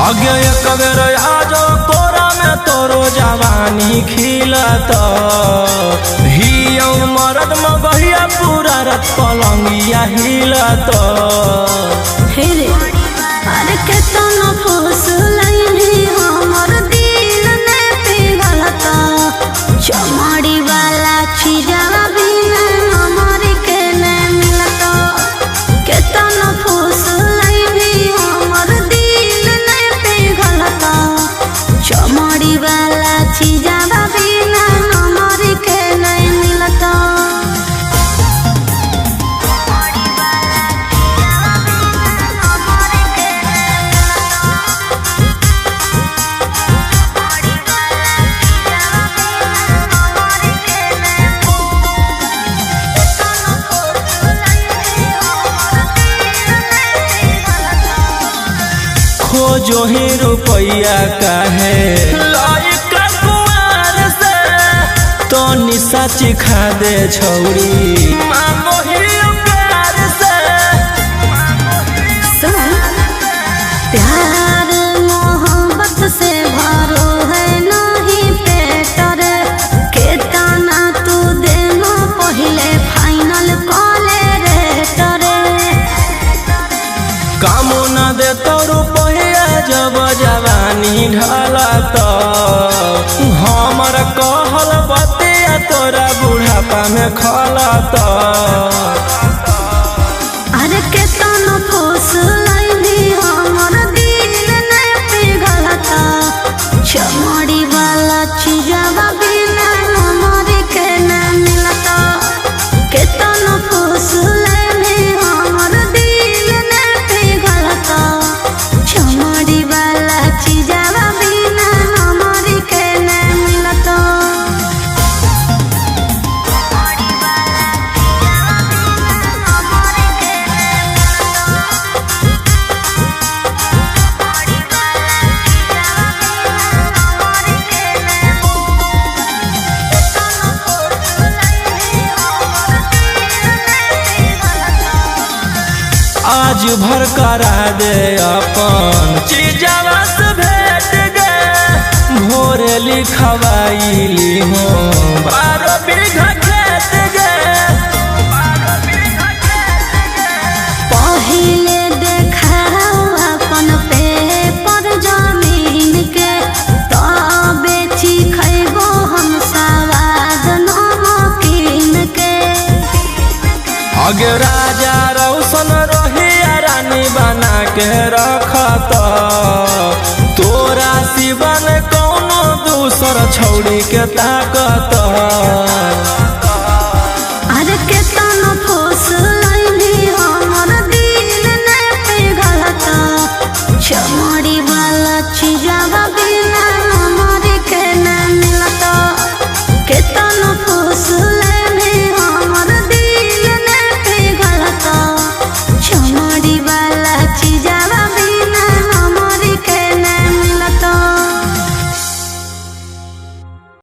आगे एक बेर आजो तोरा में तोरो जवानी खिलत हियो मरद में बहिया पूरा रात पलंगिया हिलत हे रे अरे केतना फुसलैनी हमर दिल ने पिघलता चमड़ी वाला चीजवा बिना हमर के ने मिलता केतना फुसलैनी हमर दिल ने पिघलता चमड़ी वाला चीजवा बिना हमर के ने मिलता खोजो ही रुपया काहे लायक कुआर से तो निशा चिखा दे छौरी मांगो ही प्यार से प्यार मोहब्बत से भरो है नहीं पेट रे केतना तू देनो पहले फाइनल कॉले रेट रे कामो न दे तो रुपया जब जवानी ढलत हमर कहल बतिया तोरा बुढ़ापा में खलत अरे केतना फुसलैनी हमर दिल ने पिघलता चमड़ी वाला चीजवा बिना हमर के न मिलता केतना फुसलैनी हमर दिल ने पिघलता चमड़ी वाला चीजवा बिना हमर के न मिलता आज भर करा दे अपन चीजवा से भेट गे भोर लिखवाइली हो 12 बीघा खेत गे पहिले देखाओ अपन पेपर जमीन के तबे खैबो हम सवाद नमकीन के आगे राजा रौशन रही रानी बना के रखत तोरा सिवन कौनो दूसर छौड़ी के ताकत